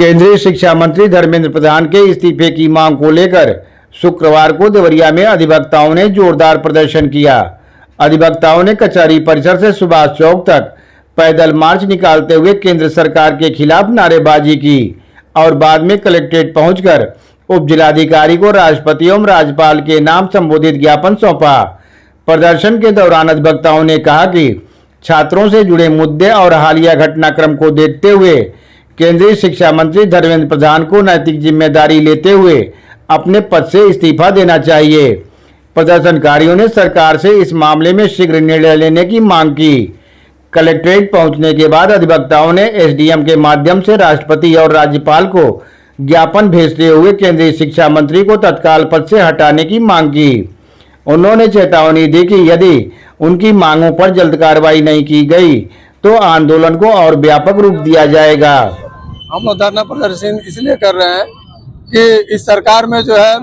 केंद्रीय शिक्षा मंत्री धर्मेंद्र प्रधान के इस्तीफे की मांग को लेकर शुक्रवार को देवरिया में अधिवक्ताओं ने जोरदार प्रदर्शन किया। अधिवक्ताओं ने कचहरी परिसर से सुभाष चौक तक पैदल मार्च निकालते हुए केंद्र सरकार के खिलाफ नारेबाजी की और बाद में कलेक्ट्रेट पहुंचकर उप जिलाधिकारी को राष्ट्रपति एवं राज्यपाल के नाम संबोधित ज्ञापन सौंपा। प्रदर्शन के दौरान अधिवक्ताओं ने कहा कि छात्रों से जुड़े मुद्दे और हालिया घटनाक्रम को देखते हुए केंद्रीय शिक्षा मंत्री धर्मेंद्र प्रधान को नैतिक जिम्मेदारी लेते हुए अपने पद से इस्तीफा देना चाहिए। प्रदर्शनकारियों ने सरकार से इस मामले में शीघ्र निर्णय लेने की मांग की। कलेक्ट्रेट पहुंचने के बाद अधिवक्ताओं ने एसडीएम के माध्यम से राष्ट्रपति और राज्यपाल को ज्ञापन भेजते हुए केंद्रीय शिक्षा मंत्री को तत्काल पद से हटाने की मांग की। उन्होंने चेतावनी दी कि यदि उनकी मांगों पर जल्द कार्रवाई नहीं की गई तो आंदोलन को और व्यापक रूप दिया जाएगा। हम लोग धरना प्रदर्शन इसलिए कर रहे हैं कि इस सरकार में जो है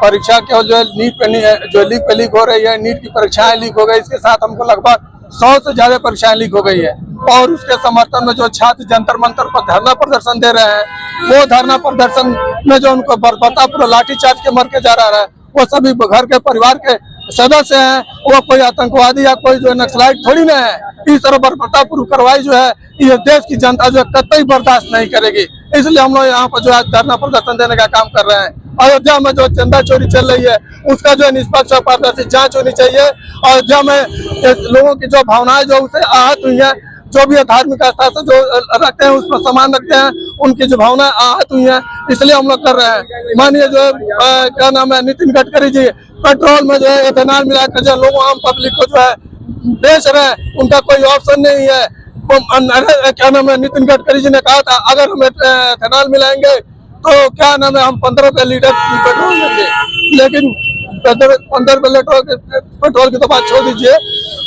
परीक्षा के जो है लीक पे लीक हो रही है, नीट की परीक्षाएं लीक हो गई। इसके साथ हमको लगभग 100 से ज्यादा परीक्षाएं लीक हो गई है और उसके समर्थन में जो छात्र जंतर मंतर पर धरना प्रदर्शन दे रहे हैं, वो धरना प्रदर्शन में जो उनको बर्बरता पूरा लाठीचार्ज के मर के जा रहा है, वो सभी घर के परिवार के सदस्य हैं। वो कोई आतंकवादी या कोई जो नक्सलाइट थोड़ी ना है। इस तरह बर्बरतापूर्व कार्रवाई जो है ये देश की जनता जो कतई बर्दाश्त नहीं करेगी। इसलिए हम लोग यहाँ पर जो है धरना प्रदर्शन देने का काम कर रहे हैं। अयोध्या में जो चंदा चोरी चल रही है उसका जो निष्पक्ष और पारदर्शी जांच होनी चाहिए। अयोध्या में लोगों की जो भावनाएं जो उसे आहत हुई है, जो भी धार्मिक आस्था से जो रखते हैं उस पर सम्मान रखते हैं, उनकी जो भावनाएं आहत हुई हैं, इसलिए हम लोग कर रहे हैं। मानिए जो क्या नाम है नितिन गडकरी जी पेट्रोल में जो है एथेनॉल मिलाकर जो लोगों आम पब्लिक को जो है बेच रहे हैं, उनका कोई ऑप्शन नहीं है। क्या नाम है नितिन गडकरी जी ने कहा था अगर हम एथेनॉल मिलाएंगे तो क्या नाम है हम 15 रुपए लीटर पेट्रोल देंगे, लेकिन 15 रुपए लीटर पेट्रोल की तो बात छोड़ दीजिए,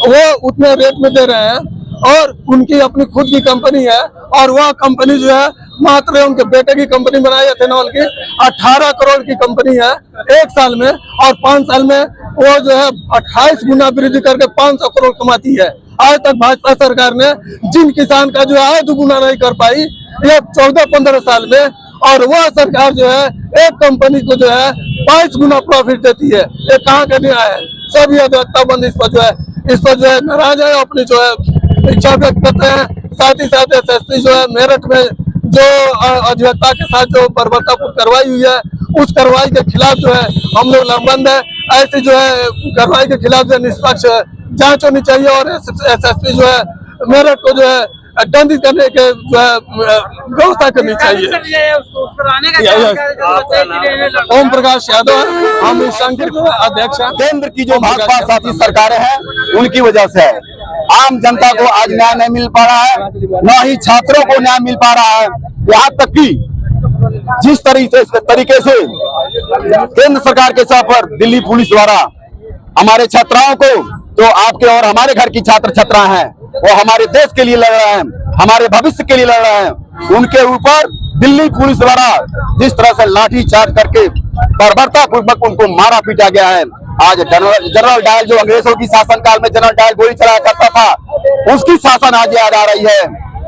वो उतने रेट में दे रहे हैं और उनकी अपनी खुद की कंपनी है और वह कंपनी जो है मात्र उनके बेटे की कंपनी बनाई एथेनॉल की 18 करोड़ की कंपनी है 1 साल में, और 5 साल में वो जो है 28 गुना वृद्धि करके 500 करोड़ कमाती है। आज तक भाजपा सरकार ने जिन किसान का जो है 2 गुना नहीं कर पाई ये 14-15 साल में, और वह सरकार जो है एक कंपनी को जो है 22 गुना प्रॉफिट देती है। ये कहाँ का न्याय है? सब ये अधिवक्ता बंद इस पर जो है नाराज है, अपनी जो है इच्छा व्यक्त करते हैं। साथ ही साथ एसएसपी जो है मेरठ में जो अधिवक्ता के साथ जो बर्बरतापूर्ण कार्रवाई हुई है उस कार्रवाई के खिलाफ जो है हम लोग लामबंद है। ऐसी जो है कार्रवाई के खिलाफ जो निष्पक्ष जांच होनी चाहिए और एसएसपी जो है मेरठ को जो है दंडित करने के जो है व्यवस्था करनी चाहिए। ओम प्रकाश यादव, हम इस संघ के अध्यक्ष हैं। केंद्र की जो भाजपा साथी सरकारें हैं उनकी वजह से आम जनता को आज न्याय नहीं मिल पा रहा है, न ही छात्रों को न्याय मिल पा रहा है। यहाँ तक कि जिस तरीके से केंद्र सरकार के सह पर दिल्ली पुलिस द्वारा हमारे छात्राओं को, जो आपके और हमारे घर की छात्र छात्रा हैं, वो हमारे देश के लिए लड़ रहे हैं, हमारे भविष्य के लिए लड़ रहे हैं, उनके ऊपर दिल्ली पुलिस द्वारा जिस तरह से लाठी चार्ज करके बर्बरतापूर्वक उनको मारा पीटा गया है। आज जनरल डायल जो अंग्रेजों की शासन काल में जनरल डायल गोली चलाया करता था, उसकी शासन आज याद आ रही है।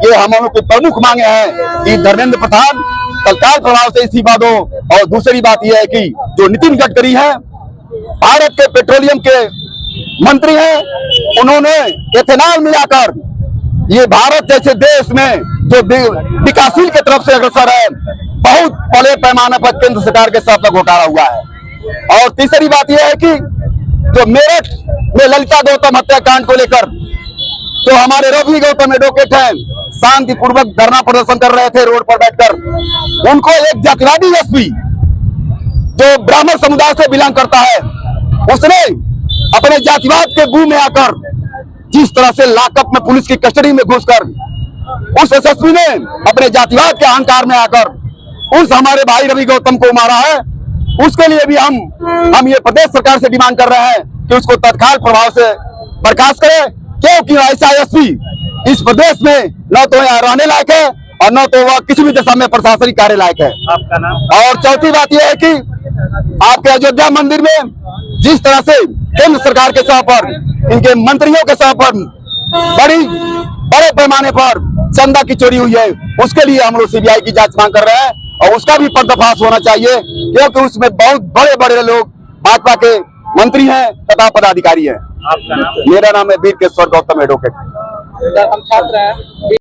ये हम लोग की प्रमुख मांगे हैं कि धर्मेंद्र प्रधान तत्काल प्रभाव से इस्तीफा दो। और दूसरी बात यह है कि जो नितिन गडकरी है भारत के पेट्रोलियम के मंत्री हैं, उन्होंने एथेनॉल मिलाकर ये भारत जैसे देश में जो विकासशील की तरफ से अग्रसर है, बहुत बड़े पैमाने पर केंद्र सरकार के साथ घोटाला हुआ है। और तीसरी बात यह है कि जो मेरठ में ललिता गौतम हत्याकांड को लेकर जो हमारे रवि गौतम एडवोकेट हैं शांतिपूर्वक धरना प्रदर्शन कर रहे थे रोड पर बैठकर, उनको एक जातिवादी एसपी जो ब्राह्मण समुदाय से बिलोंग करता है, उसने अपने जातिवाद के मुंह में आकर जिस तरह से लॉकअप में पुलिस की कस्टडी में घुसकर उस एसएसपी ने अपने जातिवाद के अहंकार में आकर उस हमारे भाई रवि गौतम को मारा है, उसके लिए भी हम ये प्रदेश सरकार से डिमांड कर रहे हैं कि उसको तत्काल प्रभाव से बर्खास्त करे, क्योंकि ऐसा एसपी इस प्रदेश में न तो यहाँ रहने लायक है और न तो वह किसी भी दिशा में प्रशासनिक कार्य लायक है। आपका नाम? और चौथी बात यह है कि आपके अयोध्या मंदिर में जिस तरह से केंद्र सरकार के सह पर, इनके मंत्रियों के सह पर बड़ी बड़े पैमाने पर चंदा की चोरी हुई है, उसके लिए हम लोग सीबीआई की जांच मांग कर रहे हैं और उसका भी पर्दाफाश होना चाहिए, क्योंकि उसमें बहुत बड़े बड़े लोग भाजपा के मंत्री हैं तथा पदाधिकारी हैं। आपका नाम? मेरा नाम है वीर केश्वर गौतम एडवोकेट। हम छात्र हैं।